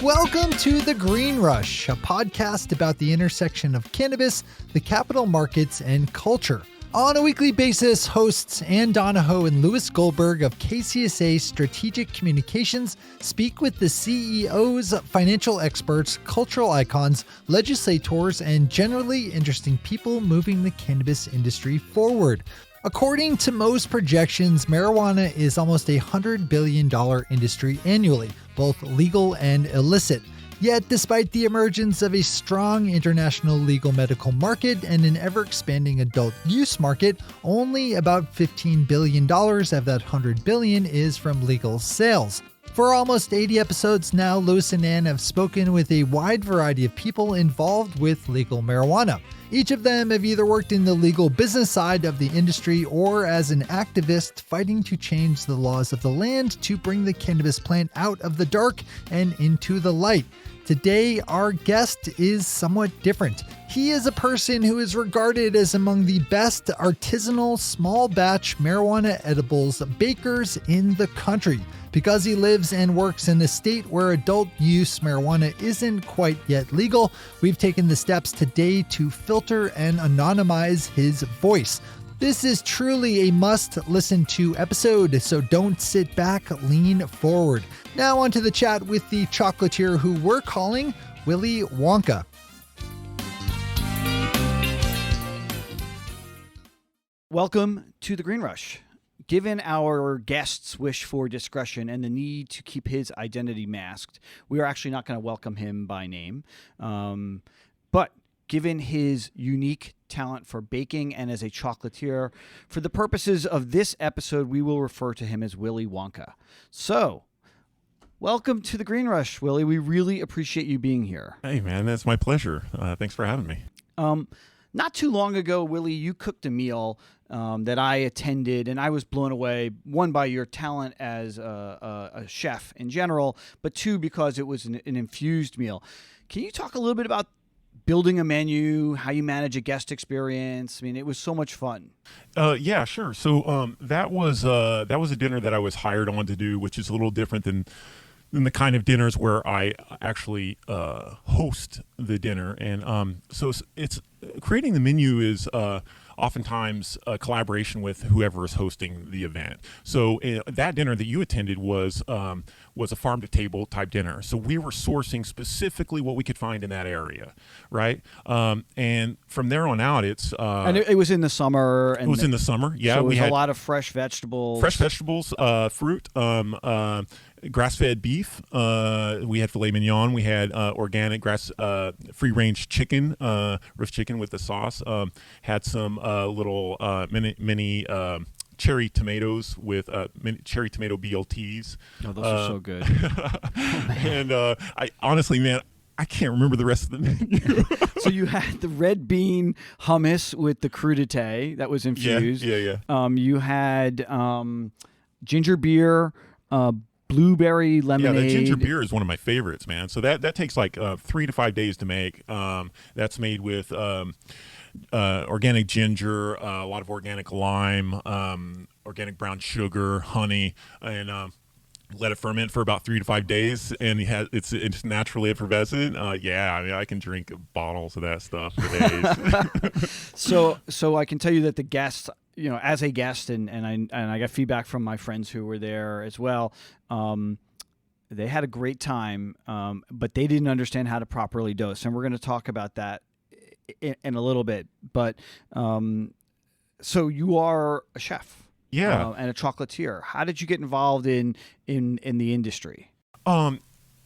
Welcome to The Green Rush, a podcast about the intersection of cannabis, the capital markets, and culture. On a weekly basis, hosts Ann Donahoe and Louis Goldberg of KCSA Strategic Communications speak with the CEOs, financial experts, cultural icons, legislators, and generally interesting people moving the cannabis industry forward. According to most projections, marijuana is almost a $100 billion industry annually, both legal and illicit. Yet, despite the emergence of a strong international legal medical market and an ever-expanding adult use market, only about $15 billion of that $100 billion is from legal sales. For almost 80 episodes now, Louis and Ann have spoken with a wide variety of people involved with legal marijuana. Each of them have either worked in the legal business side of the industry or as an activist fighting to change the laws of the land to bring the cannabis plant out of the dark and into the light. Today, our guest is somewhat different. He is a person who is regarded as among the best artisanal small batch marijuana edibles bakers in the country. Because he lives and works in a state where adult use marijuana isn't quite yet legal, we've taken the steps today to filter and anonymize his voice. This is truly a must-listen to episode, so don't sit back, lean forward. Now onto the chat with the chocolatier who we're calling Willie Wonka. Welcome to The Green Rush. Given our guest's wish for discretion and the need to keep his identity masked, we are actually not going to welcome him by name. But given his unique talent for baking and as a chocolatier, for the purposes of this episode, we will refer to him as Willie Wonka. So, welcome to The Green Rush, Willie. We really appreciate you being here. Hey, man, that's my pleasure. Thanks for having me. Not too long ago, Willie, you cooked a meal that I attended, and I was blown away, one, by your talent as a chef in general, but two, because it was an infused meal. Can you talk a little bit about building a menu, how you manage a guest experience? I mean, it was so much fun. Yeah, sure. So that was a dinner that I was hired on to do, which is a little different than the kind of dinners where I actually host the dinner. And so it's creating the menu is oftentimes a collaboration with whoever is hosting the event. So that dinner that you attended was a farm to table type dinner. So we were sourcing specifically what we could find in that area, right? And from there on out, it's and it was in the summer. And it was in the summer. Yeah, so we had a lot of fresh vegetables, fruit. Grass-fed beef. We had filet mignon. We had organic free-range chicken, roast chicken with the sauce. Had some little mini cherry tomatoes with cherry tomato BLTs. Oh, those are so good. And I honestly, man, I can't remember the rest of the menu. So you had the red bean hummus with the crudité that was infused. Yeah. You had ginger beer, blueberry lemonade. Yeah, the ginger beer is one of my favorites, man. So that takes like 3 to 5 days to make. That's made with organic ginger, a lot of organic lime, organic brown sugar, honey, and let it ferment for about 3 to 5 days, and it's naturally effervescent. Yeah, I mean, I can drink bottles of that stuff for days. So I can tell you that the guests, you know, as a guest, and I got feedback from my friends who were there as well. They had a great time, but they didn't understand how to properly dose, and we're going to talk about that in a little bit. But so you are a chef. Yeah, and a chocolatier. How did you get involved in the industry?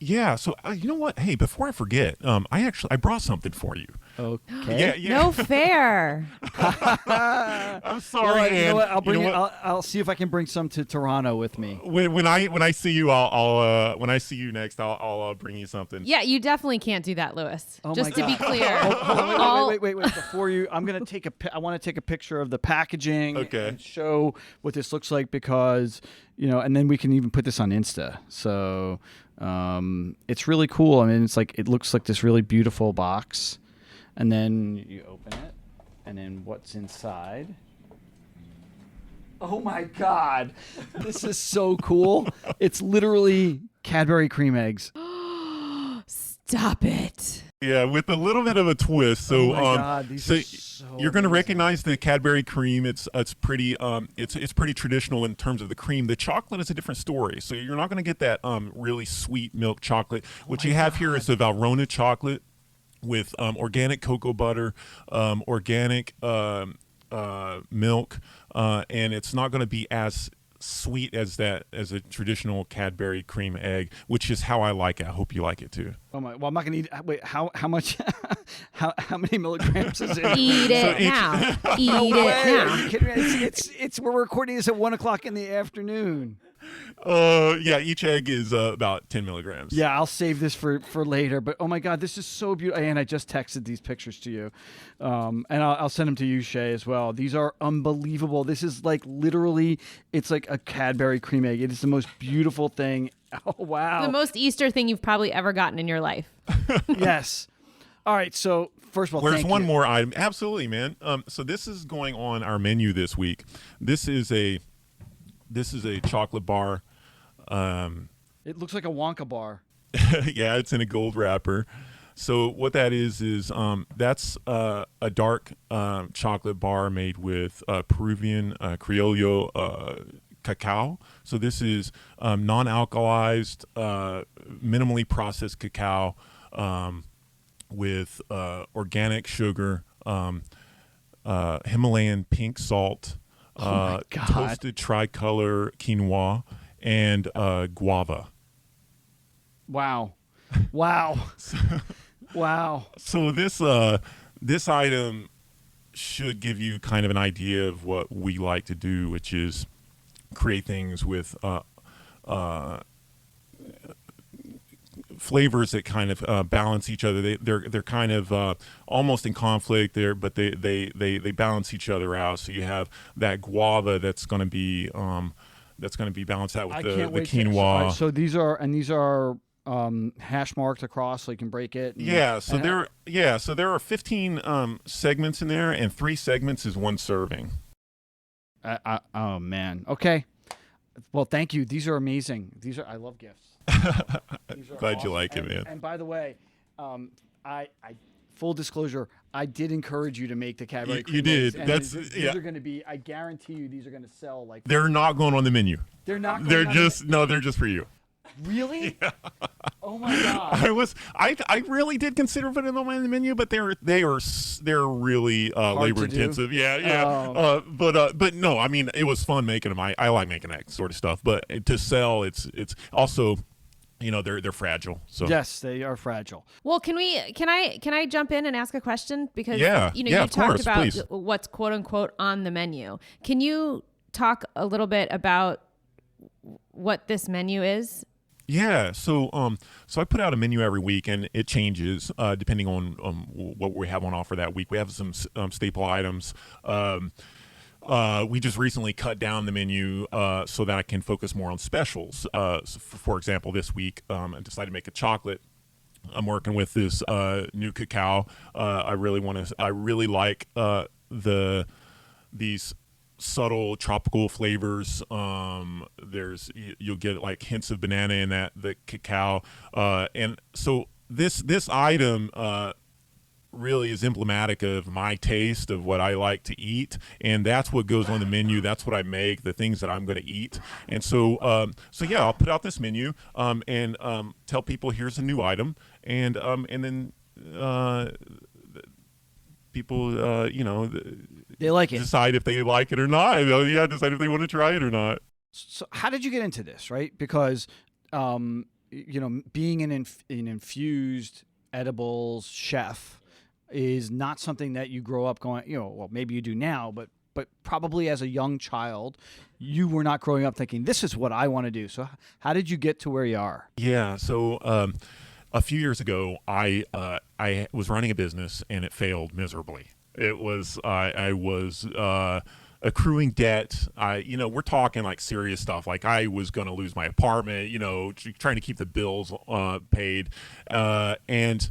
Yeah. So you know what? Hey, before I forget, I brought something for you. Okay. Yeah. No fair. I'm sorry, you know what? I'll see if I can bring some to Toronto with me. When I see you, I'll when I see you next, I'll bring you something. Yeah, you definitely can't do that, Louis. Oh Just my to be God. clear. Wait. Before you, I want to take a picture of the packaging. Okay. And show what this looks like, because, you know, and then we can even put this on Insta. So it's really cool. I mean, it looks like this really beautiful box. And then you open it, and then what's inside? Oh my God, this is so cool. It's literally Cadbury cream eggs. Stop it. Yeah, with a little bit of a twist. So, Oh my God, these are so you're going to amazing. recognize the Cadbury Creme. It's pretty it's pretty traditional in terms of the cream. The chocolate is a different story. So you're not going to get that really sweet milk chocolate. What you have here is the Valrhona chocolate with organic cocoa butter, organic milk, and it's not going to be as sweet as a traditional Cadbury cream egg, which is how I like it. I hope you like it too. Oh my! Well, I'm not gonna eat. Wait, how much? how many milligrams is it? Eat it now. Eat No it way. Are now. you kidding me? It's we're recording this at 1:00 in the afternoon. Yeah, each egg is about 10 milligrams. Yeah, I'll save this for later. But oh my God, this is so beautiful. And I just texted these pictures to you, and I'll send them to you, Shay, as well. These are unbelievable. This is like literally, it's like a Cadbury cream egg. It is the most beautiful thing. Oh wow! The most Easter thing you've probably ever gotten in your life. Yes. All right. So first of all, There's thank one you. more item. Absolutely, man. So this is going on our menu this week. This is a chocolate bar. It looks like a Wonka bar. Yeah, it's in a gold wrapper. So what that is that's a dark chocolate bar made with Peruvian Criollo cacao. So this is non-alkalized, minimally processed cacao with organic sugar, Himalayan pink salt, my God. toasted tricolor quinoa, and guava. Wow. Wow. Wow. So this item should give you kind of an idea of what we like to do, which is create things with flavors that kind of balance each other. They're kind of almost in conflict there, but they balance each other out. So you have that guava that's going to be balanced out with I the can't wait to- quinoa. So these are hash marked across, so you can break it. Yeah, so there are 15 segments in there, and 3 segments is 1 serving. Oh man. Okay. Well, thank you. These are amazing. I love gifts. These are Glad you like it, And- man. And by the way, I full disclosure, I did encourage you to make the Cadbury. You cream did. eggs, and That's- these yeah. are going to be. I guarantee you, these are going to sell like. They're not going on the menu. They're not. They're going on just they're just for you. really. Oh my God. I really did consider putting them on the menu, but they're really labor to do? intensive. Yeah. Oh. But no, I mean it was fun making them. I like making that sort of stuff, but to sell, it's also, they're fragile. So Yes, they are fragile. Well, can I jump in and ask a question? Because Yeah, you of talked course, about please. what's quote unquote on the menu. Can you talk a little bit about what this menu is? Yeah, so I put out a menu every week, and it changes depending on what we have on offer that week. We have some staple items. We just recently cut down the menu so that I can focus more on specials. So for example, this week I decided to make a chocolate. I'm working with this new cacao. I really like these subtle tropical flavors. You'll get like hints of banana in the cacao, and so this item really is emblematic of my taste of what I like to eat, and that's what goes on the menu. That's what I make, the things that I'm going to eat. And so yeah, I'll put out this menu and tell people here's a new item, and then people They like it. decide if they like it or not. Decide if they want to try it or not. So how did you get into this, right? Because, being an infused edibles chef is not something that you grow up going, well, maybe you do now, but probably as a young child, you were not growing up thinking, this is what I want to do. So how did you get to where you are? Yeah. So a few years ago, I was running a business and it failed miserably. It was I was accruing debt. We're talking like serious stuff. Like I was going to lose my apartment. Trying to keep the bills paid, and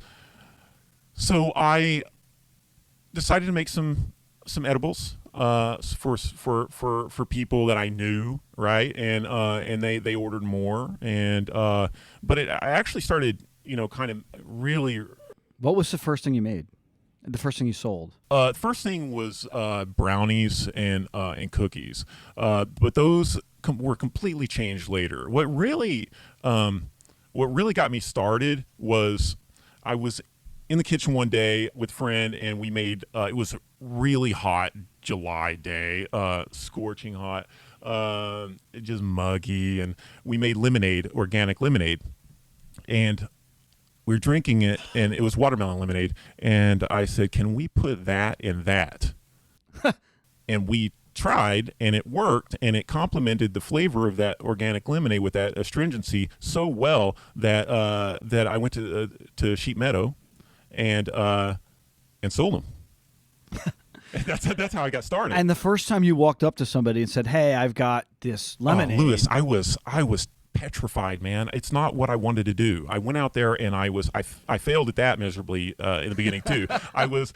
so I decided to make some edibles for people that I knew, right? And they ordered more, and I actually started kind of really. What was the first thing you made? The first thing you sold? First thing was brownies and cookies, but those were completely changed later. What really got me started was I was in the kitchen one day with a friend, and we made it was a really hot July day, scorching hot, just muggy, and we made lemonade, organic lemonade, and we were drinking it, and it was watermelon lemonade, and I said, can we put that in that? And we tried, and it worked, and it complemented the flavor of that organic lemonade with that astringency so well that that I went to Sheep Meadow and sold them. That's how I got started. And the first time you walked up to somebody and said, "Hey, I've got this lemonade," Lewis, I was petrified, man. It's not what I wanted to do. I went out there and I failed at that miserably in the beginning too. I was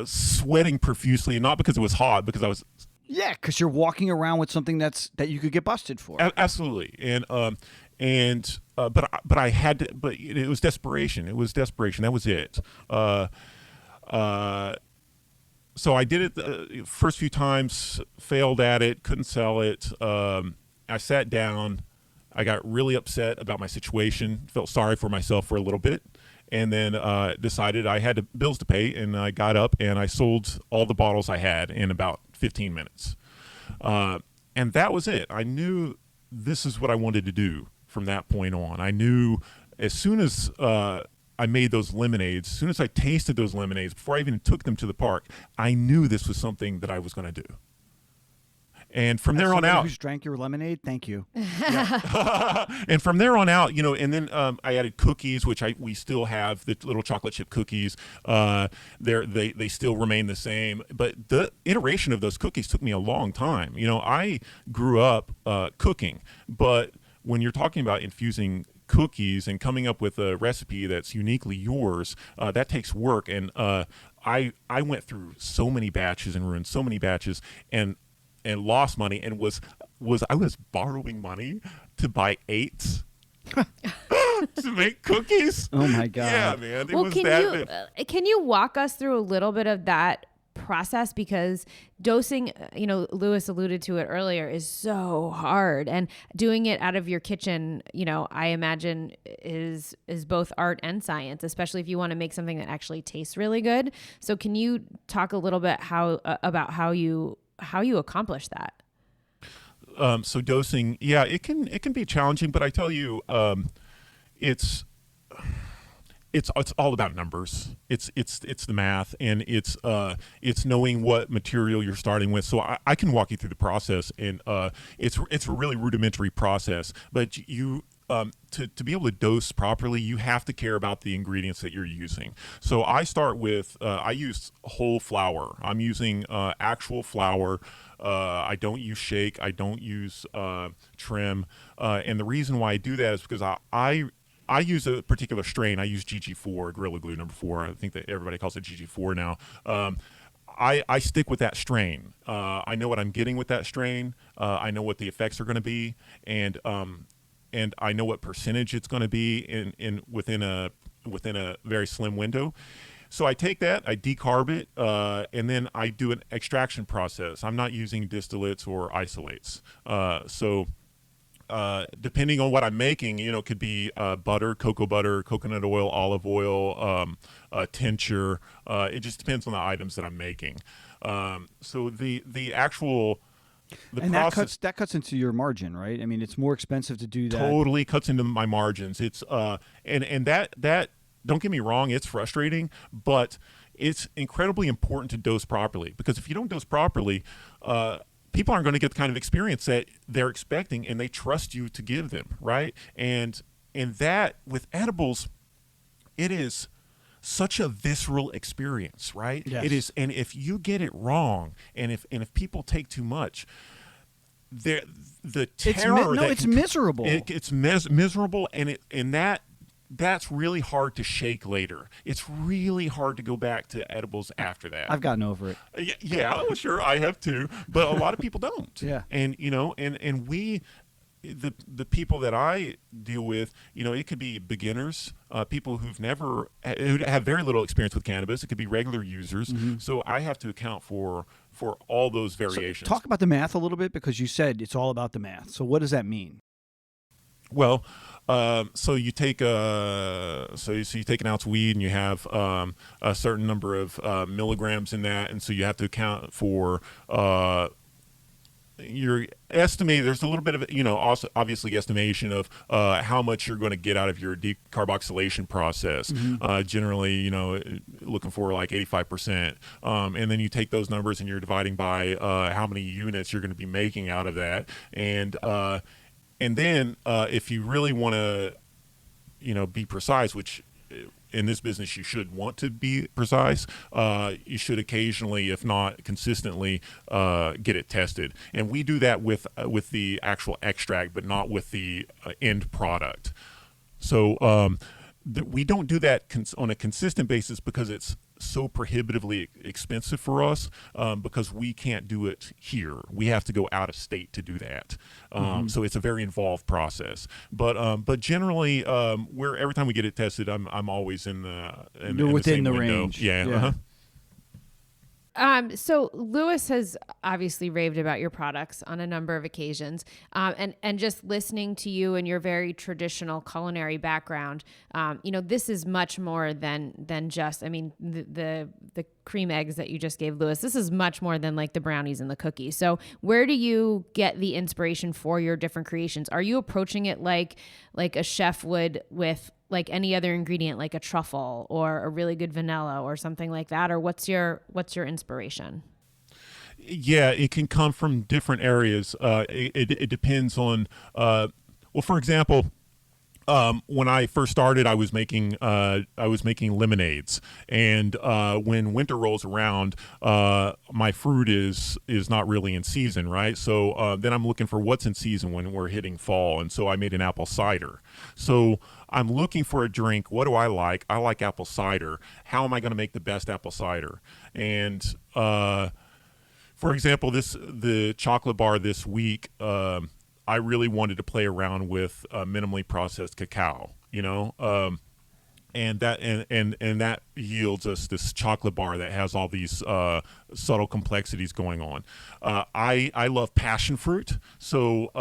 sweating profusely, and not because it was hot, because I was. Yeah, because you're walking around with something that you could get busted for. Absolutely, but I had to. But it was desperation. It was desperation. That was it. So I did it the first few times, failed at it, couldn't sell it. I sat down. I got really upset about my situation, felt sorry for myself for a little bit, and then decided I had bills to pay, and I got up and I sold all the bottles I had in about 15 minutes. And that was it. I knew this is what I wanted to do from that point on. I knew as soon as I made those lemonades, as soon as I tasted those lemonades, before I even took them to the park, I knew this was something that I was going to do. And from there on out, who's drank your lemonade? Thank you. And from there on out, and then I added cookies, which we still have, the little chocolate chip cookies. They still remain the same, but the iteration of those cookies took me a long time. I grew up cooking, but when you're talking about infusing cookies and coming up with a recipe that's uniquely yours, that takes work. And I went through so many batches and ruined so many batches, and lost money, and I was borrowing money to buy eights to make cookies. Oh my god! Yeah, man. Well, can you walk us through a little bit of that process, because dosing, Lewis alluded to it earlier, is so hard, and doing it out of your kitchen, I imagine is both art and science, especially if you want to make something that actually tastes really good. So can you talk a little bit about how you accomplish that? So dosing, yeah, it can be challenging, but I tell you, it's all about numbers. It's the math, and it's knowing what material you're starting with. So I can walk you through the process, and it's a really rudimentary process, but you. To be able to dose properly, you have to care about the ingredients that you're using. So I start with, I use whole flour. I'm using actual flour. I don't use shake. I don't use trim. And the reason why I do that is because I use a particular strain. I use GG4, Gorilla Glue number 4. I think that everybody calls it GG4 now. I stick with that strain. I know what I'm getting with that strain. I know what the effects are going to be, and I know what percentage it's going to be within a very slim window. So I take that, I decarb it, and then I do an extraction process. I'm not using distillates or isolates. So depending on what I'm making, it could be butter, coconut oil, olive oil, tincture. It just depends on the items that I'm making. So the actual... process, that cuts into your margin, right? I mean, it's more expensive to do that. Totally cuts into my margins. It's and that don't get me wrong, it's frustrating, but it's incredibly important to dose properly, because if you don't dose properly, people aren't going to get the kind of experience that they're expecting, and they trust you to give them, right? And that with edibles, it is such a visceral experience, right? Yes. It is, and if you get it wrong, and if people take too much, the terror it's miserable. It's miserable, and that's really hard to shake later. It's really hard to go back to edibles after that. I've gotten over it. Yeah, sure, I have too, but a lot of people don't. Yeah, and and we. the people that I deal with, it could be beginners, people who have very little experience with cannabis. It could be regular users. So I have to account for all those variations. So talk about the math a little bit, because you said it's all about the math. So what does that mean? Well, so you take you take an ounce of weed and you have a certain number of milligrams in that, and so you have to account for your estimate. There's a little bit of also obviously estimation of how much you're going to get out of your decarboxylation process. Generally, looking for like 85%, and then you take those numbers and you're dividing by how many units you're going to be making out of that, and then if you really want to be precise, which in this business you should want to be precise, you should occasionally, if not consistently, get it tested. And we do that with the actual extract, but not with the end product. So we don't do that on a consistent basis because it's so prohibitively expensive for us, because we can't do it here. We have to go out of state to do that. So it's a very involved process. But generally, every time we get it tested, I'm always in You're within the window. range. Yeah. Yeah. So Lewis has obviously raved about your products on a number of occasions, and just listening to you and your very traditional culinary background, this is much more than just. I mean, the cream eggs that you just gave Lewis. This is much more than like the brownies and the cookies. So where do you get the inspiration for your different creations? Are you approaching it like a chef would with like any other ingredient, like a truffle or a really good vanilla or something like that? Or what's your inspiration? Yeah, it can come from different areas. It depends on, for example, when I first started, I was making lemonades, and when winter rolls around, my fruit is not really in season, right? So then I'm looking for what's in season when we're hitting fall, and so I made an apple cider. So I'm looking for a drink. What do I like? I like apple cider. How am I going to make the best apple cider? And for example, the chocolate bar this week, I really wanted to play around with minimally processed cacao, and that yields us this chocolate bar that has all these subtle complexities going on. I love passion fruit, so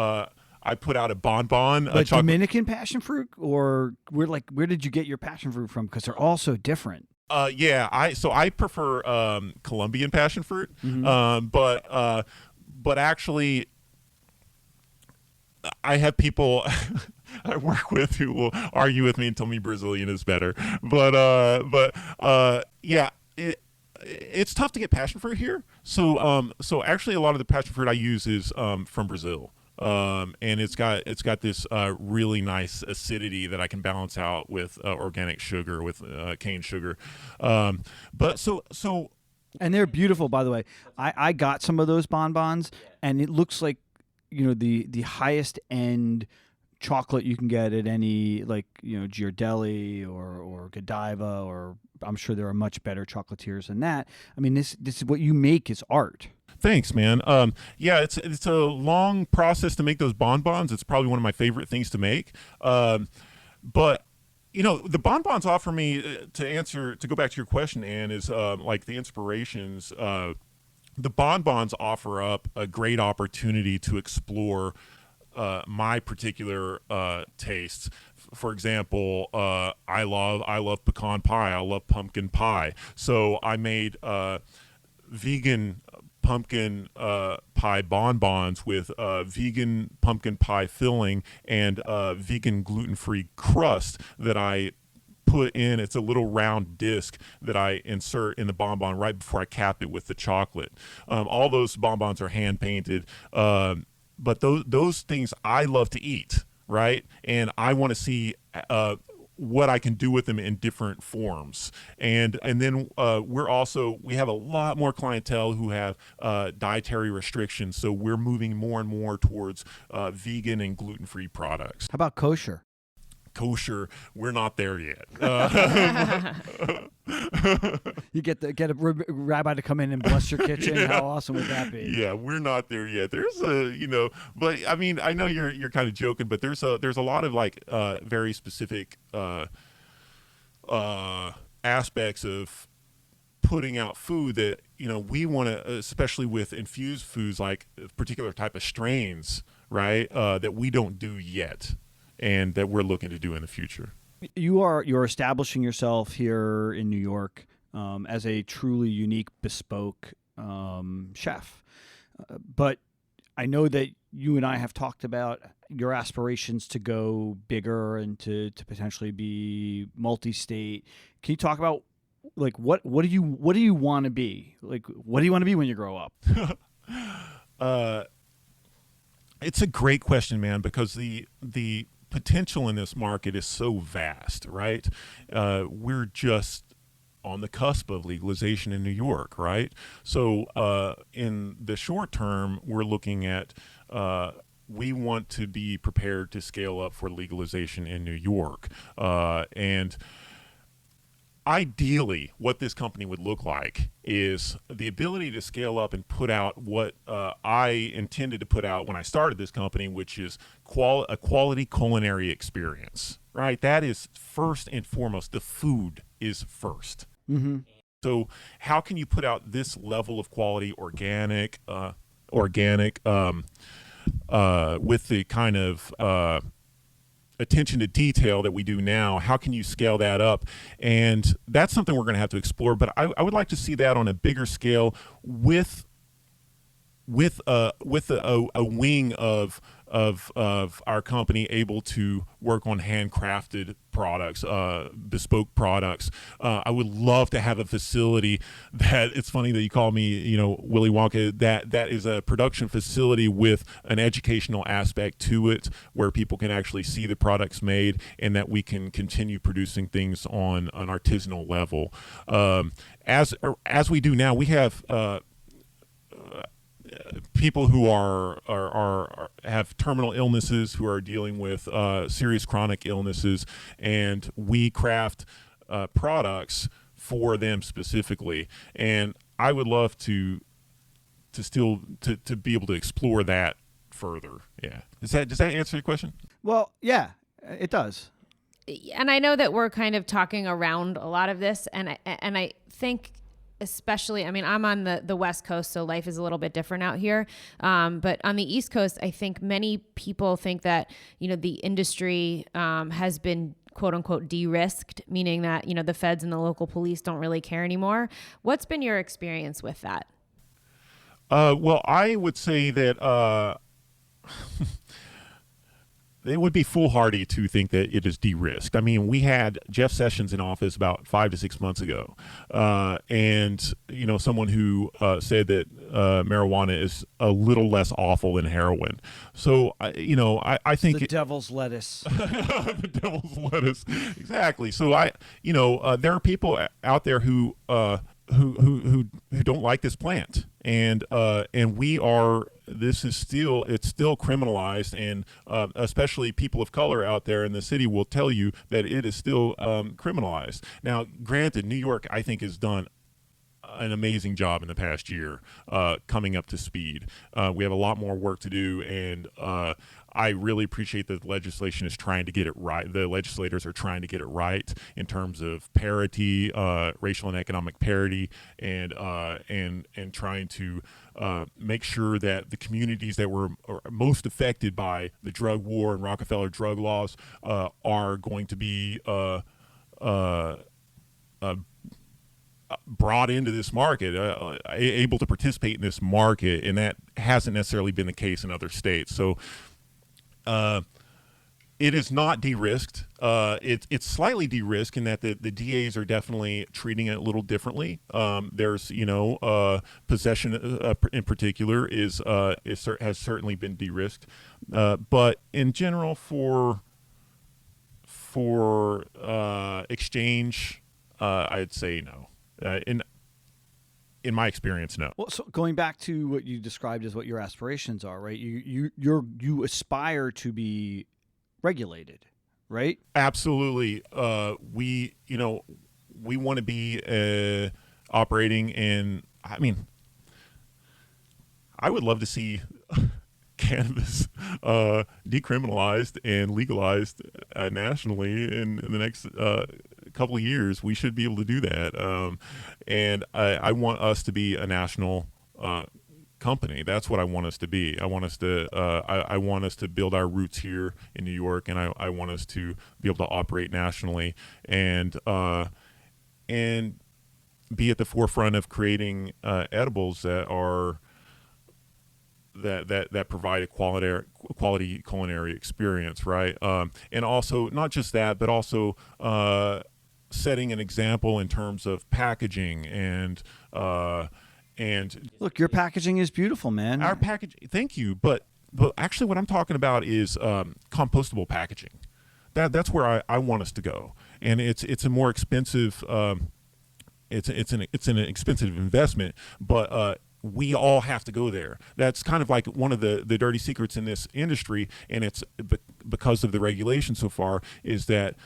I put out a bonbon. But Dominican passion fruit, or where did you get your passion fruit from? Because they're all so different. I prefer Colombian passion fruit, but actually, I have people I work with who will argue with me and tell me Brazilian is better. It's tough to get passion fruit here. So actually, a lot of the passion fruit I use is from Brazil. And it's got this really nice acidity that I can balance out with organic sugar, with cane sugar. And they're beautiful, by the way. I got some of those bonbons, and it looks like the highest end chocolate you can get at any Ghirardelli or Godiva, or I'm sure there are much better chocolatiers than that. I mean, this is what you make is art. Thanks, man. It's a long process to make those bonbons. It's probably one of my favorite things to make. But the bonbons offer me to go back to your question, Ann, is like the inspirations. The bonbons offer up a great opportunity to explore my particular tastes. For example, I love pecan pie. I love pumpkin pie. So I made vegan pumpkin pie bonbons with vegan pumpkin pie filling and vegan gluten-free crust that I put in. It's a little round disc that I insert in the bonbon right before I cap it with the chocolate. All those bonbons are hand painted, but those things I love to eat, right? And I want to see what I can do with them in different forms. And then we have a lot more clientele who have dietary restrictions, so we're moving more and more towards vegan and gluten-free products. How about kosher? kosher. We're not there yet. You get a rabbi to come in and bless your kitchen. How awesome would that be? Yeah, we're not there yet. There's but I mean, I know you're kind of joking, but there's a lot of like very specific aspects of putting out food that we want to, especially with infused foods, like a particular type of strains, right? That we don't do yet, and that we're looking to do in the future. You're establishing yourself here in New York as a truly unique, bespoke chef, but I know that you and I have talked about your aspirations to go bigger and to potentially be multi-state. Can you talk about like what do you want to be? Like, what do you want to be when you grow up? It's a great question, man, because the potential in this market is so vast, right? We're just on the cusp of legalization in New York, right? So in the short term, we're looking at we want to be prepared to scale up for legalization in New York. And ideally, what this company would look like is the ability to scale up and put out what I intended to put out when I started this company, which is a quality culinary experience, right? That is first and foremost. The food is first. Mm-hmm. So how can you put out this level of quality, organic, with the kind of attention to detail that we do now? How can you scale that up? And that's something we're going to have to explore. But I would like to see that on a bigger scale with a wing of our company able to work on handcrafted products, bespoke products. I would love to have a facility that, it's funny that you call me, Willie Wonka, that is a production facility with an educational aspect to it where people can actually see the products made and that we can continue producing things on an artisanal level. As we do now, we have people who have terminal illnesses, who are dealing with serious chronic illnesses, and we craft products for them specifically. And I would love to be able to explore that further. Yeah. Does that answer your question? Well, yeah, it does. And I know that we're kind of talking around a lot of this, and I think, especially, I mean, I'm on the West Coast, so life is a little bit different out here. But on the East Coast, I think many people think that, the industry has been quote unquote de-risked, meaning that, the feds and the local police don't really care anymore. What's been your experience with that? Well, I would say that it would be foolhardy to think that it is de-risked. I mean, we had Jeff Sessions in office about 5 to 6 months ago, and someone who said that marijuana is a little less awful than heroin. So I think the devil's lettuce. The devil's lettuce, exactly. So there are people out there who don't like this plant, and we are. It's still criminalized, and especially people of color out there in the city will tell you that it is still criminalized. Now, granted, New York, I think, has done an amazing job in the past year coming up to speed. We have a lot more work to do, and I really appreciate that the legislation is trying to get it right. The legislators are trying to get it right in terms of parity, racial and economic parity, and trying to make sure that the communities that were most affected by the drug war and Rockefeller drug laws are going to be brought into this market, able to participate in this market, and that hasn't necessarily been the case in other states. So it is not de-risked. It's slightly de-risked in that the DAs are definitely treating it a little differently. There's possession in particular has certainly been de-risked, but in general for exchange, I'd say no. In my experience, no. Well, so going back to what you described as what your aspirations are, right? You aspire to be regulated, right? Absolutely. We want to be operating in, I mean, I would love to see cannabis decriminalized and legalized nationally in the next couple of years. We should be able to do that. And I want us to be a national company. That's what I want us to be. I want us to build our roots here in New York, and I want us to be able to operate nationally and be at the forefront of creating edibles that are that provide a quality culinary experience, right? And also not just that, but also setting an example in terms of packaging and Look, your packaging is beautiful, man. our package. Thank you, but actually, what I'm talking about is compostable packaging. That's where I want us to go, and it's a more expensive. It's an expensive investment, but we all have to go there. That's kind of like one of the dirty secrets in this industry, and it's because of the regulation so far, is that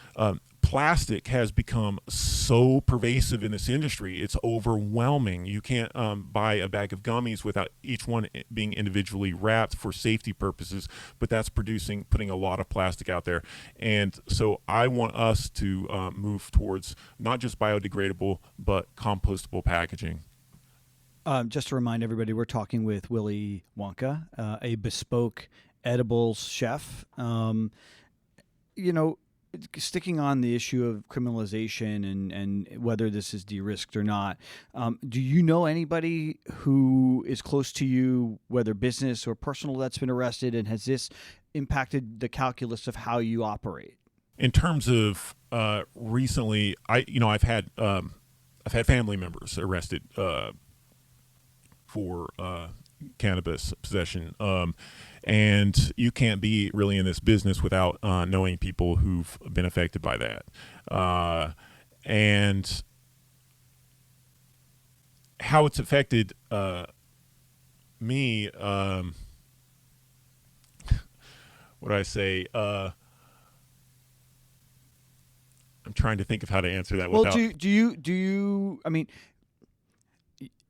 plastic has become so pervasive in this industry. It's overwhelming. You can't buy a bag of gummies without each one being individually wrapped for safety purposes, but that's putting a lot of plastic out there. And so I want us to move towards not just biodegradable, but compostable packaging. Just to remind everybody, we're talking with Willie Wonka, a bespoke edibles chef. Sticking on the issue of criminalization and whether this is de-risked or not, do you know anybody who is close to you, whether business or personal, that's been arrested, and has this impacted the calculus of how you operate? In terms of recently, I've had family members arrested for cannabis possession. And you can't be really in this business without knowing people who've been affected by that. And how it's affected me, what do I say? I'm trying to think of how to answer that. Well, without... do you? I mean,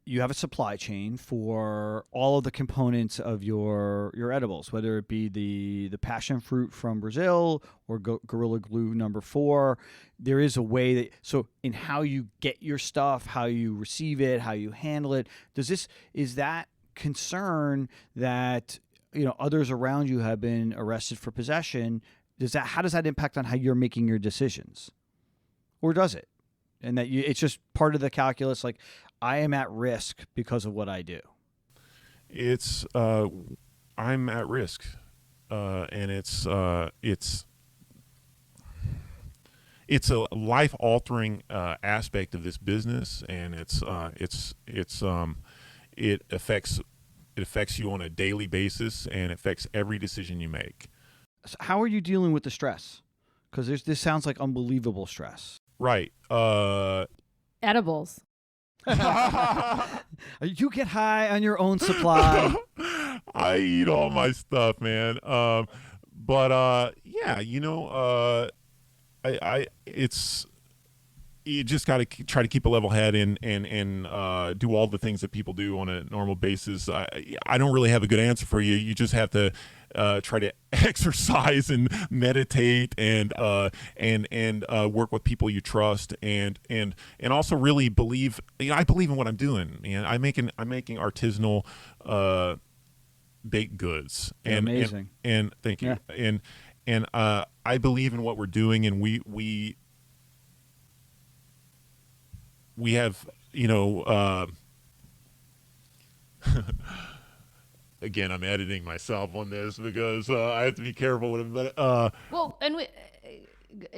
you have a supply chain for all of the components of your edibles, whether it be the passion fruit from Brazil or Gorilla Glue number 4. There is a way that, so in how you get your stuff, how you receive it, how you handle it, is that concern that others around you have been arrested for possession? How does that impact on how you're making your decisions, or does it? And that it's just part of the calculus, like, I am at risk because of what I do. It's I'm at risk, and it's a life altering aspect of this business, and it affects you on a daily basis, and it affects every decision you make. So how are you dealing with the stress? Because this sounds like unbelievable stress. Right. Edibles. You get high on your own supply. I eat all my stuff, man. You just got to try to keep a level head and do all the things that people do on a normal basis. I don't really have a good answer for you. You just have to try to exercise and meditate and work with people you trust and also really believe. I believe in what I'm doing, man. I'm making artisanal baked goods. And amazing. And thank you. Yeah. And I believe in what we're doing, and we have, again, I'm editing myself on this because I have to be careful with it. But well, and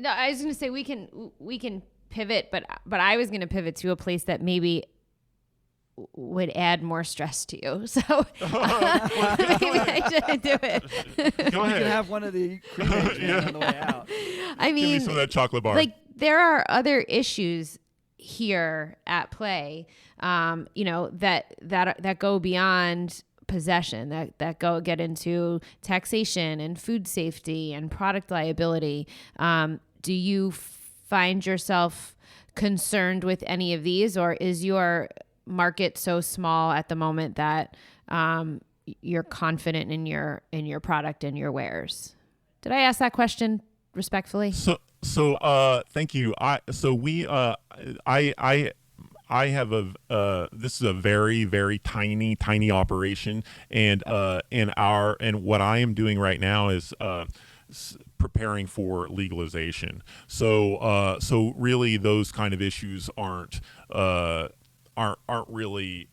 no, I was going to say we can pivot, but I was going to pivot to a place that maybe would add more stress to you. So maybe I shouldn't do it. Go ahead. You can have one of the Creme on the way out. I mean, give me some of that chocolate bar. Like, there are other issues here at play, that go beyond possession that get into taxation and food safety and product liability. Do you find yourself concerned with any of these, or is your market so small at the moment that you're confident in your product and your wares? Did I ask that question respectfully? So thank you. I have this is a very, very tiny operation, and what I am doing right now is preparing for legalization. So really those kind of issues aren't really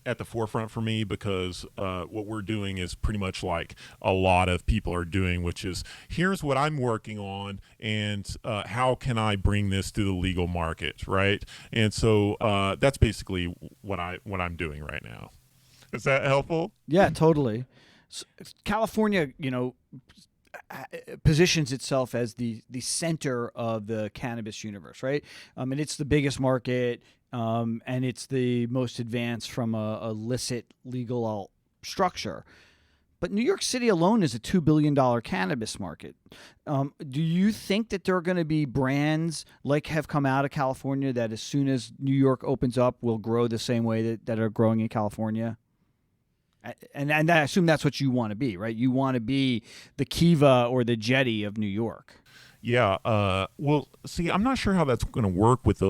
at the forefront for me, because what we're doing is pretty much like a lot of people are doing, which is, here's what I'm working on, and how can I bring this to the legal market, right? And so that's basically what I'm doing right now. Is that helpful? Yeah, totally. So California, positions itself as the center of the cannabis universe, right? And it's the biggest market. And it's the most advanced from a illicit legal structure. But New York City alone is a $2 billion cannabis market. Do you think that there are going to be brands like have come out of California that as soon as New York opens up will grow the same way that are growing in California? And I assume that's what you want to be, right? You want to be the Kiva or the Jetty of New York. Yeah. Well, see, I'm not sure how that's going to work with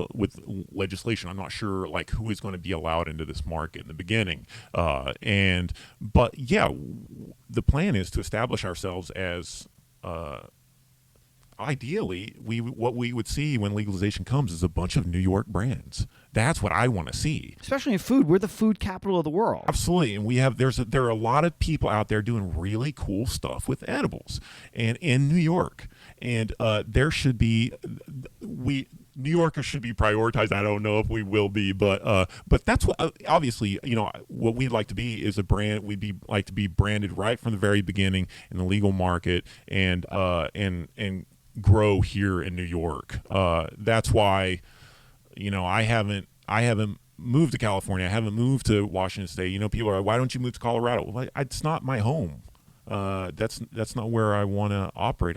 legislation. I'm not sure like who is going to be allowed into this market in the beginning. But yeah, the plan is to establish ourselves as, ideally, what we would see when legalization comes is a bunch of New York brands. That's what I want to see. Especially in food. We're the food capital of the world. Absolutely. And there are a lot of people out there doing really cool stuff with edibles and in New York. And there should be, New Yorkers should be prioritized. I don't know if we will be, but that's what, obviously, what we'd like to be is a brand. Like to be branded right from the very beginning in the legal market, and grow here in New York. That's why, I haven't moved to California. I haven't moved to Washington State. People are like, why don't you move to Colorado? Well, it's not my home. That's not where I want to operate.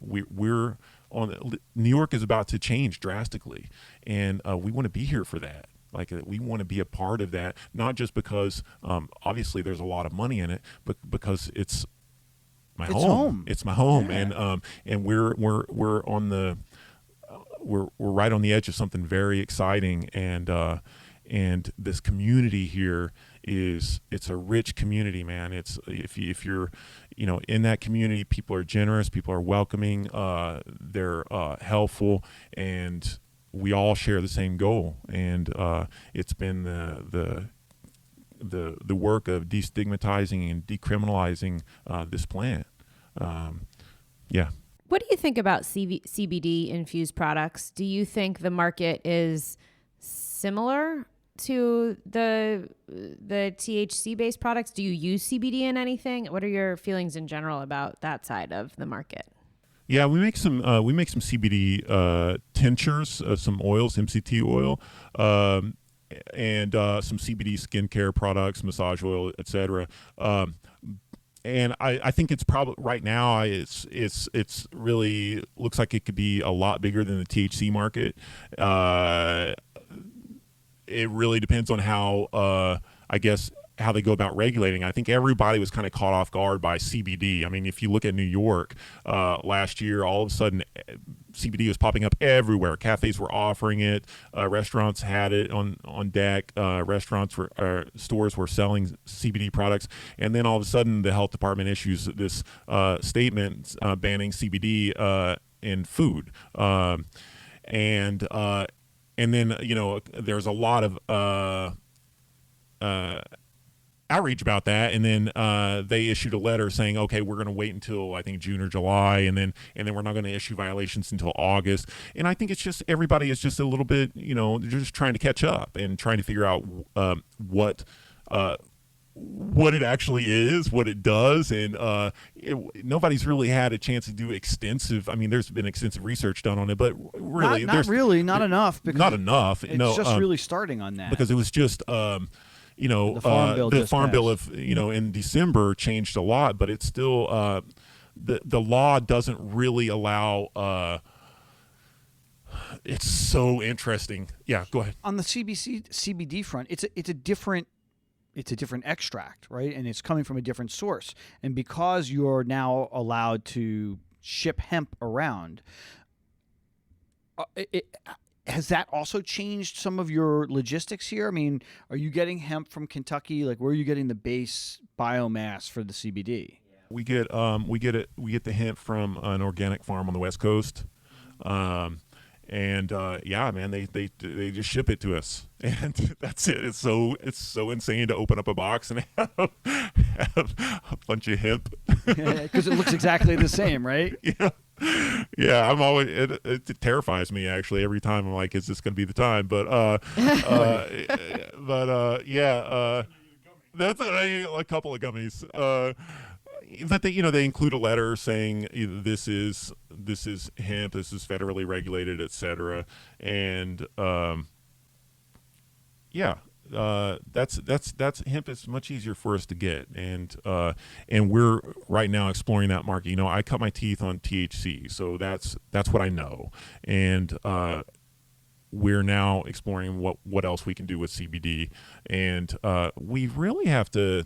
We're on. New York is about to change drastically, and we want to be here for that. Like, we want to be a part of that, not just because obviously there's a lot of money in it, but because it's my home. It's my home, yeah. And we're on the we're right on the edge of something very exciting, and this community here it's a rich community, man. It's if you're in that community, people are generous, people are welcoming, they're helpful, and we all share the same goal. And it's been the work of destigmatizing and decriminalizing this plant. Yeah. What do you think about CBD infused products? Do you think the market is similar to the THC based products? Do you use CBD in anything? What are your feelings in general about that side of the market? Yeah, we make some CBD tinctures, some oils, MCT oil, and some CBD skincare products, massage oil, etc. And I think it's probably right now it's really looks like it could be a lot bigger than the THC market. It really depends on how how they go about regulating. I think everybody was kind of caught off guard by CBD. I mean, if you look at New York last year, all of a sudden CBD was popping up everywhere. Cafes were offering it. Restaurants had it on deck. Stores were selling CBD products. And then all of a sudden the health department issues this statement banning CBD in food. And then, there's a lot of outreach about that, and then they issued a letter saying, okay, we're going to wait until I think June or July, and then we're not going to issue violations until August. And I think it's just everybody is just a little bit, they're just trying to catch up and trying to figure out what it actually is, what it does, and nobody's really had a chance to do extensive. I mean, there's been extensive research done on it, but really, not enough. Not enough. It's just really starting on that because it was just. The Farm Bill the just Farm Bill passed. of in December changed a lot, but it's still the law doesn't really allow. It's so interesting. Yeah, go ahead. On the CBD front, it's a different extract, right? And it's coming from a different source. And because you're now allowed to ship hemp around, has that also changed some of your logistics here? I mean, are you getting hemp from Kentucky? Like, where are you getting the base biomass for the CBD? We get the hemp from an organic farm on the West Coast. Yeah, man, they just ship it to us, and that's it. It's so insane to open up a box and have a bunch of hemp Because it looks exactly the same, right? Yeah. I'm always it terrifies me actually every time. I'm like, is this going to be the time? But that's a couple of gummies. But they include a letter saying either this is hemp, this is federally regulated, etc. And that's hemp is much easier for us to get, and we're right now exploring that market. I cut my teeth on THC, so that's what I know, and we're now exploring what else we can do with CBD, and we really have to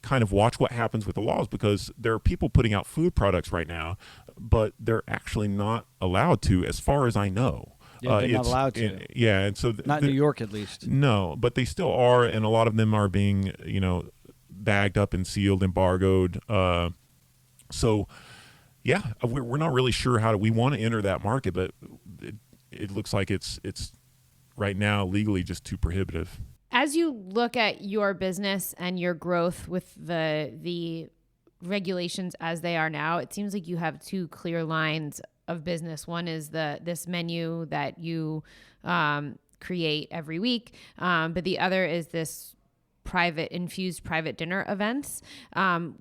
kind of watch what happens with the laws, because there are people putting out food products right now, but they're actually not allowed to, as far as I know. Yeah, they're not allowed to. And so not in New York, at least. No, but they still are, and a lot of them are being, bagged up and sealed, embargoed. So, yeah, we're not really sure we want to enter that market, but it looks like it's right now legally just too prohibitive. As you look at your business and your growth with the regulations as they are now, it seems like you have two clear lines of business. One is this menu that you create every week, but the other is this infused private dinner events.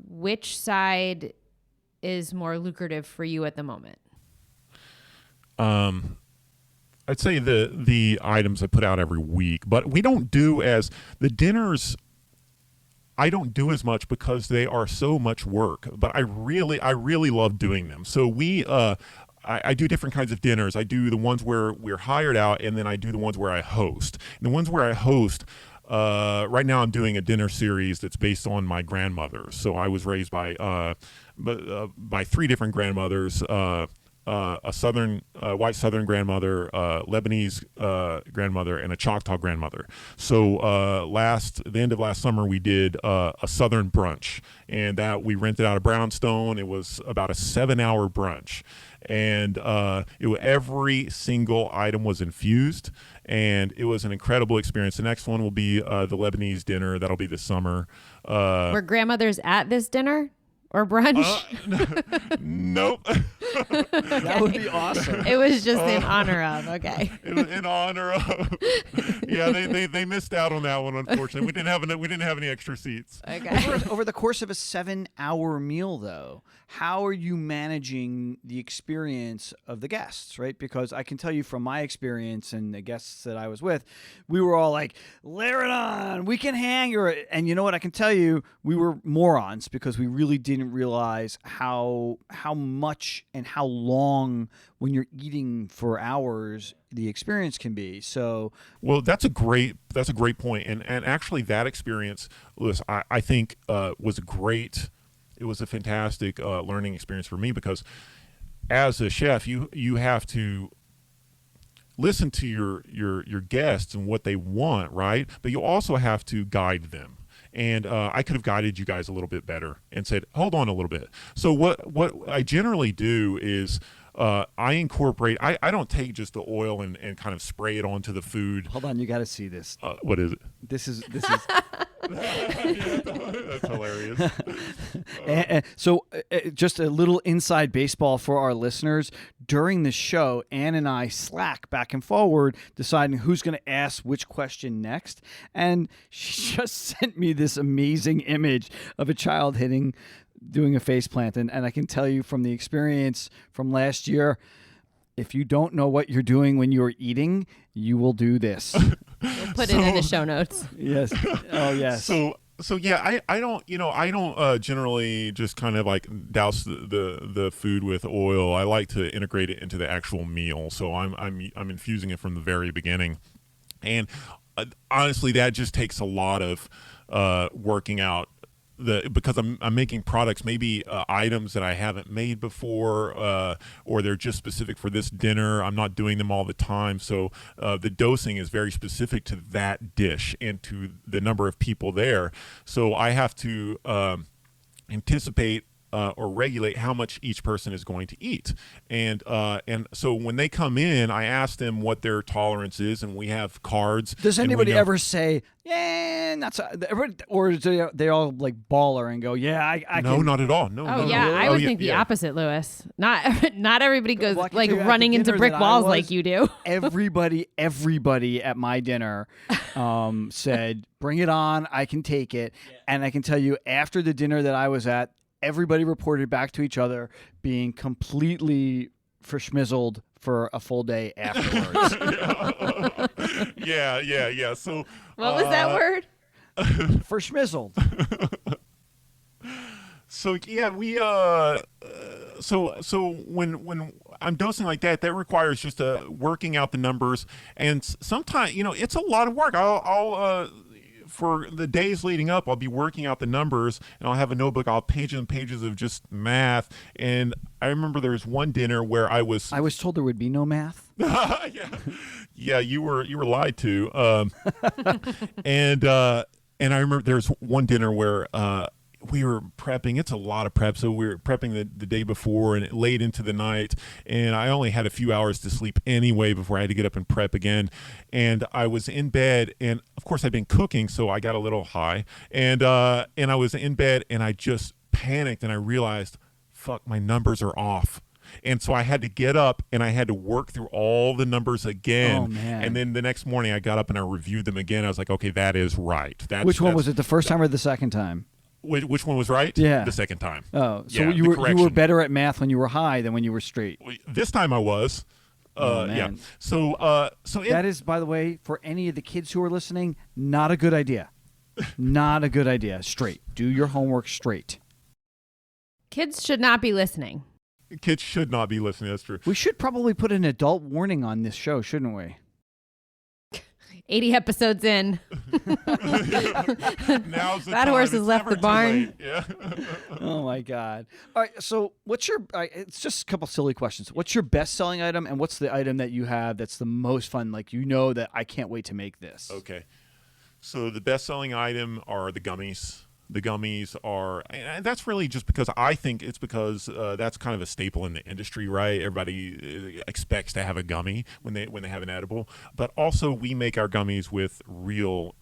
Which side is more lucrative for you at the moment? I'd say the items I put out every week, but we don't do the dinners. I don't do as much because they are so much work, but I really love doing them. So I do different kinds of dinners. I do the ones where we're hired out, and then I do the ones where I host. And the ones where I host, right now I'm doing a dinner series that's based on my grandmother. So I was raised by three different grandmothers. A white Southern grandmother, Lebanese grandmother, and a Choctaw grandmother. So the end of last summer, we did a Southern brunch, and that we rented out a brownstone. It was about a 7-hour brunch, and every single item was infused, and it was an incredible experience. The next one will be the Lebanese dinner. That'll be this summer. Were grandmothers at this dinner? Or brunch? Nope. That would be awesome. It was just in honor of. Okay. In honor of. Yeah, they missed out on that one. Unfortunately, we didn't have any extra seats. Okay. Over the course of a 7-hour meal, though, how are you managing the experience of the guests? Right, because I can tell you from my experience and the guests that I was with, we were all like, "Layer it on, we can hang." And you know what? I can tell you, we were morons because we really didn't realize how much and how long, when you're eating for hours, the experience can be. So, well, that's a great point, and actually that experience, Lewis, I think was a great. It was a fantastic learning experience for me, because as a chef, you have to listen to your guests and what they want, right? But you also have to guide them. And I could have guided you guys a little bit better and said, hold on a little bit. So what I generally do is I incorporate, I don't take just the oil and kind of spray it onto the food. Hold on, you got to see this. What is it? This is That's hilarious. So just a little inside baseball for our listeners. During the show, Ann and I slack back and forward, deciding who's going to ask which question next. And she just sent me this amazing image of a child doing a face plant. And I can tell you from the experience from last year, if you don't know what you're doing when you're eating, you will do this. We'll put it in the show notes. Yes. Oh, yes. So yeah, I don't generally just kind of like douse the food with oil. I like to integrate it into the actual meal. So I'm infusing it from the very beginning, and honestly, that just takes a lot of working out. Because I'm making products, maybe items that I haven't made before, or they're just specific for this dinner. I'm not doing them all the time, so the dosing is very specific to that dish and to the number of people there. So I have to anticipate or regulate how much each person is going to eat, and so when they come in, I ask them what their tolerance is, and we have cards. Does anybody ever say, "Yeah, not so," or do they all like baller and go, "Yeah, I no, can." not at all. No. Oh no, yeah, no. I would yeah, think the yeah. opposite, Lewis. Not everybody goes Well, I can like tell you at running the into dinner brick that I walls was, like you do. Everybody at my dinner said, "Bring it on, I can take it." And I can tell you, after the dinner that I was at, everybody reported back to each other being completely verschmizzled for a full day afterwards. Yeah. So What was that word? Verschmizzled. So yeah, we so when I'm dosing like that, that requires just working out the numbers, and sometimes it's a lot of work. I'll for the days leading up, I'll be working out the numbers, and I'll have a notebook. I'll pages and pages of just math. And I remember there was one dinner where I was told there would be no math. yeah, you were lied to. And I remember there was one dinner where we were prepping. It's a lot of prep. So we were prepping the day before and late into the night. And I only had a few hours to sleep anyway before I had to get up and prep again. And I was in bed, and of course I'd been cooking, so I got a little high. And I was in bed, and I just panicked, and I realized, fuck, my numbers are off. And so I had to get up, and I had to work through all the numbers again. Oh, man. And then the next morning I got up and I reviewed them again. I was like, okay, that is right. Which one was it, the first time or the second time? Which one was right? Yeah. The second time. Oh, so Yeah, you the were correction. better at math when you were high than when you were straight. This time I was. Oh, man. Yeah. So That is, by the way, for any of the kids who are listening, not a good idea. Not a good idea. Straight. Do your homework straight. Kids should not be listening. kids should not be listening. That's true. We should probably put an adult warning on this show, shouldn't we? 80 episodes in. Now's the That time. horse has It's left never the too barn. late. Yeah. Oh my God! All right, so what's your? It's just a couple silly questions. What's your best-selling item, and what's the item that you have that's the most fun? Like that I can't wait to make this. Okay. So the best-selling item are the gummies. The gummies are, and that's really just because I think it's because that's kind of a staple in the industry, right? Everybody expects to have a gummy when they have an edible. But also, we make our gummies with real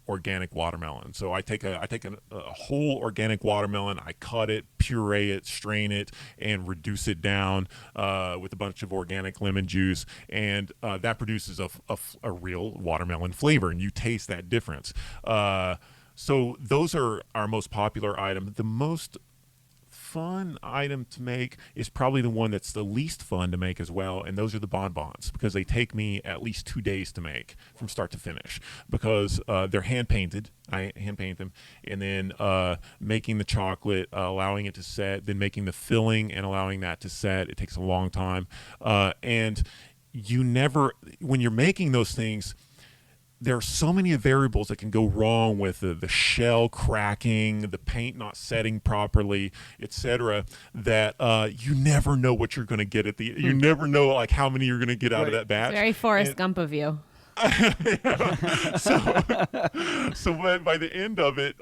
organic watermelon. So I take a whole organic watermelon, I cut it, puree it, strain it, and reduce it down with a bunch of organic lemon juice, and that produces a real watermelon flavor, and you taste that difference. So those are our most popular item. The most fun item to make is probably the one that's the least fun to make as well, and those are the bonbons, because they take me at least 2 days to make from start to finish, because they're hand painted. I hand paint them, and then making the chocolate, allowing it to set, then making the filling and allowing that to set. It takes a long time, and you never, when you're making those things, there are so many variables that can go wrong with the shell cracking, the paint not setting properly, etc., that you never know what you're going to get you never know like how many you're going to get out of that batch. Very Forrest Gump of you. So by the end of it,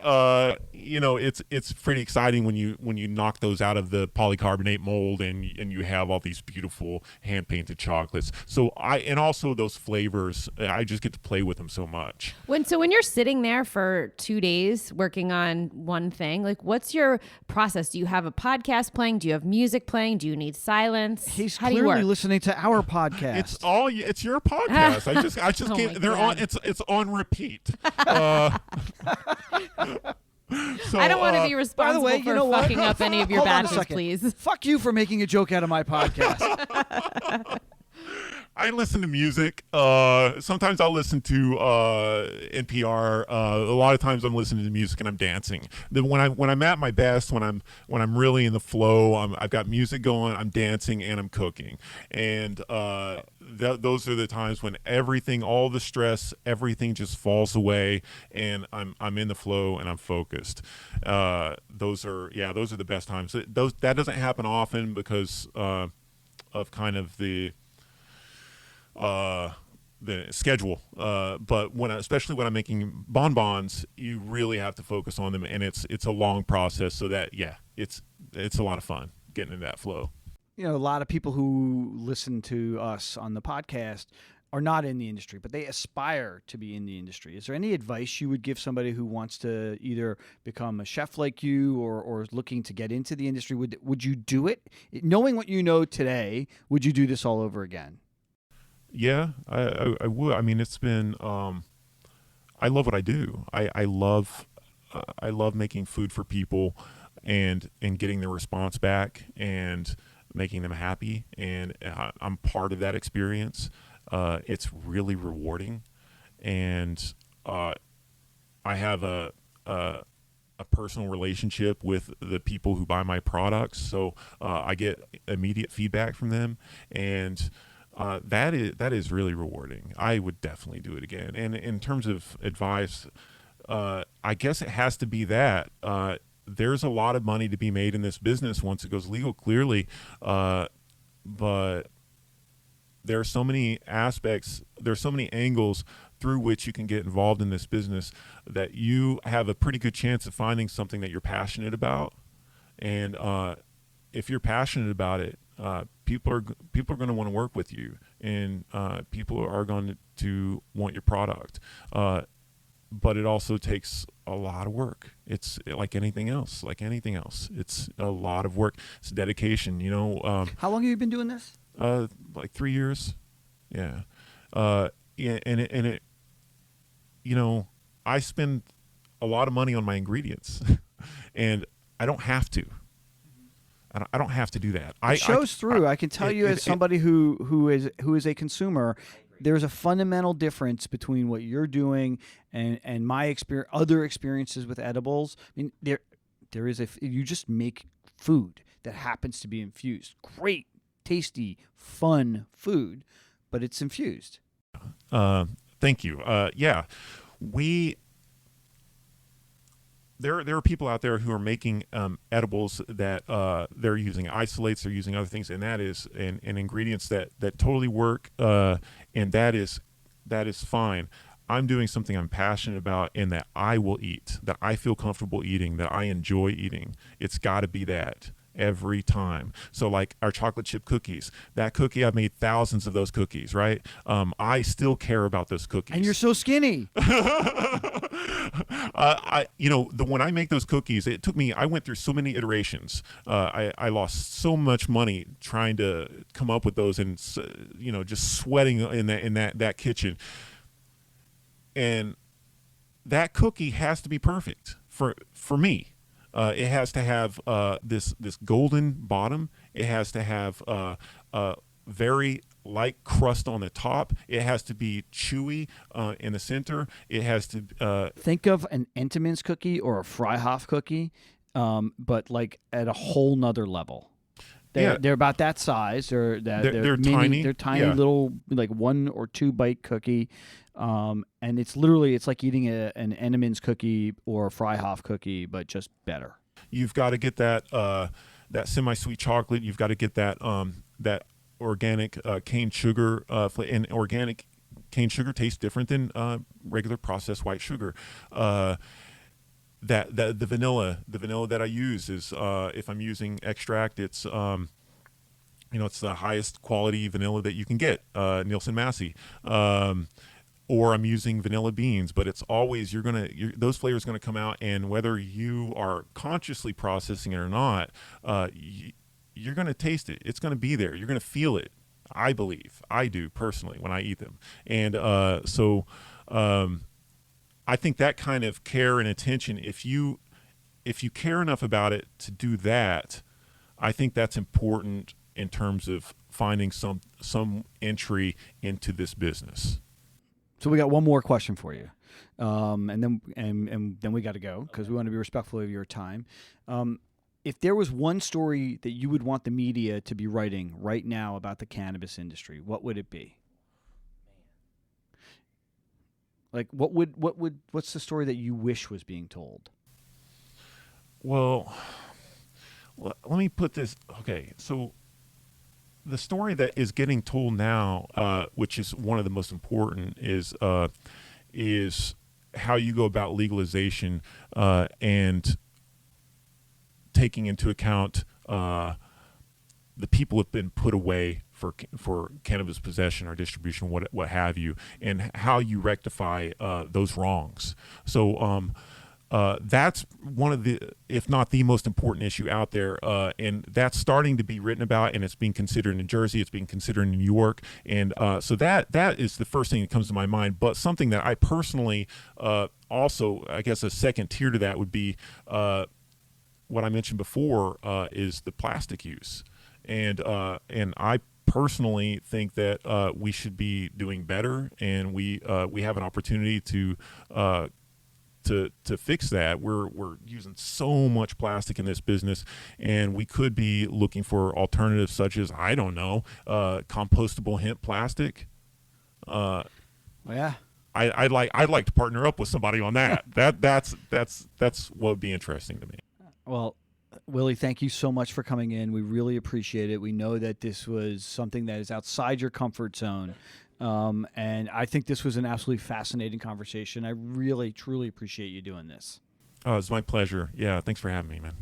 it's pretty exciting when you knock those out of the polycarbonate mold and you have all these beautiful hand painted chocolates. And also those flavors, I just get to play with them so much. When you're sitting there for 2 days working on one thing, like what's your process? Do you have a podcast playing? Do you have music playing? Do you need silence? He's How do you clearly work? listening to our podcast. It's your podcast. I just Oh can't. my They're God. on. It's on repeat. So, I don't want to be By responsible the way, you for know what? fucking up any of your Hold on a batches, second. please. Fuck you for making a joke out of my podcast. I listen to music. Sometimes I'll listen to NPR. A lot of times I'm listening to music and I'm dancing. Then when I'm at my best, when I'm really in the flow, I've got music going, I'm dancing and I'm cooking. And those are the times when everything, all the stress, everything just falls away, and I'm in the flow and I'm focused. Those are the best times. That doesn't happen often because of kind of the schedule, but especially when I'm making bonbons, you really have to focus on them, and it's a long process. So that it's a lot of fun getting into that flow. You know, a lot of people who listen to us on the podcast are not in the industry, but they aspire to be in the industry. Is there any advice you would give somebody who wants to either become a chef like you or is looking to get into the industry? Would you do it? Knowing what you know today, would you do this all over again? Yeah, I would. I mean, it's been. I love what I do. I love making food for people, and getting the response back and making them happy, and I'm part of that experience. It's really rewarding, and I have a personal relationship with the people who buy my products, so I get immediate feedback from them, and that is really rewarding. I would definitely do it again. And in terms of advice, I guess it has to be that there's a lot of money to be made in this business once it goes legal, clearly, but there are so many aspects, there's so many angles through which you can get involved in this business that you have a pretty good chance of finding something that you're passionate about. And if you're passionate about it, people are going to want to work with you, and people are going to want your product. But it also takes a lot of work. It's like anything else. It's a lot of work. It's dedication. How long have you been doing this? Like 3 years. Yeah. And it I spend a lot of money on my ingredients, and I don't have to. I don't have to do that. It shows through. I can tell you, as somebody who is a consumer, there's a fundamental difference between what you're doing and my other experiences with edibles. I mean, there is you just make food that happens to be infused. Great, tasty, fun food, but it's infused. Thank you. Yeah, There are people out there who are making edibles that they're using isolates, they're using other things, and that is and ingredients that totally work, and that is fine. I'm doing something I'm passionate about and that I will eat, that I feel comfortable eating, that I enjoy eating. It's got to be that every time. So like our chocolate chip cookies, that cookie, I've made thousands of those cookies, right? I still care about those cookies. And you're so skinny. When I make those cookies, I went through so many iterations. I lost so much money trying to come up with those, and just sweating in that kitchen. And that cookie has to be perfect for me. It has to have this golden bottom. It has to have a very light crust on the top. It has to be chewy in the center. It has to think of an Entenmann's cookie or a Freihof cookie, but like at a whole nother level. They're about that size. They're tiny. They're tiny little, like 1 or 2 bite cookie. And it's like eating an Entenmann's cookie or a Freihof cookie, but just better. You've got to get that semi-sweet chocolate. You've got to get that organic cane sugar. And organic cane sugar tastes different than regular processed white sugar. The vanilla that I use is if I'm using extract, it's it's the highest quality vanilla that you can get, Nielsen Massey. Or I'm using vanilla beans, but it's always those flavors are gonna come out, and whether you are consciously processing it or not, you're gonna taste it. It's gonna be there. You're gonna feel it. I believe I do personally when I eat them, and I think that kind of care and attention, if you care enough about it to do that, I think that's important in terms of finding some entry into this business. So we got one more question for you, and then we got to go because we want to be respectful of your time. If there was one story that you would want the media to be writing right now about the cannabis industry, what would it be? Like, what's the story that you wish was being told? Well, let me put this. Okay, so the story that is getting told now, which is one of the most important, is how you go about legalization and taking into account the people have been put away for cannabis possession or distribution, what have you, and how you rectify those wrongs. So that's one of the, if not the most important issue out there, and that's starting to be written about, and it's being considered in New Jersey, it's being considered in New York, and so that is the first thing that comes to my mind. But something that I personally also, I guess a second tier to that would be what I mentioned before, is the plastic use, and I personally think that we should be doing better, and we have an opportunity to fix that. We're using so much plastic in this business, and we could be looking for alternatives such as, I don't know, compostable hemp plastic. Yeah. I'd like to partner up with somebody on that. That's what would be interesting to me. Well, Willie, thank you so much for coming in. We really appreciate it. We know that this was something that is outside your comfort zone. And I think this was an absolutely fascinating conversation. I really, truly appreciate you doing this. Oh, it's my pleasure. Yeah, thanks for having me, man.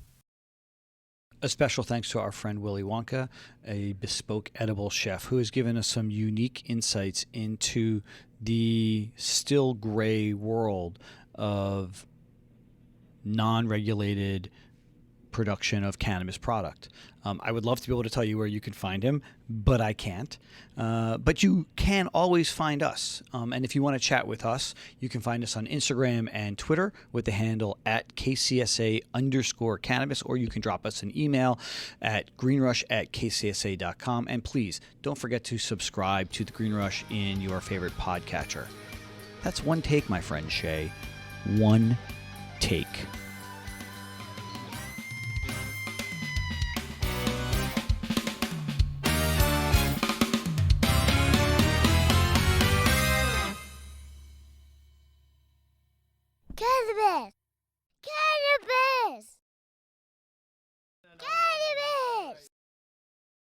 A special thanks to our friend Willie Wonka, a bespoke edible chef who has given us some unique insights into the still gray world of non-regulated production of cannabis product. I would love to be able to tell you where you can find him, but I can't. But you can always find us. And if you want to chat with us, you can find us on Instagram and Twitter with the handle @KCSA_cannabis, or you can drop us an email at greenrush@kcsa.com. And please don't forget to subscribe to the Green Rush in your favorite podcatcher. That's one take, my friend Shay. One take.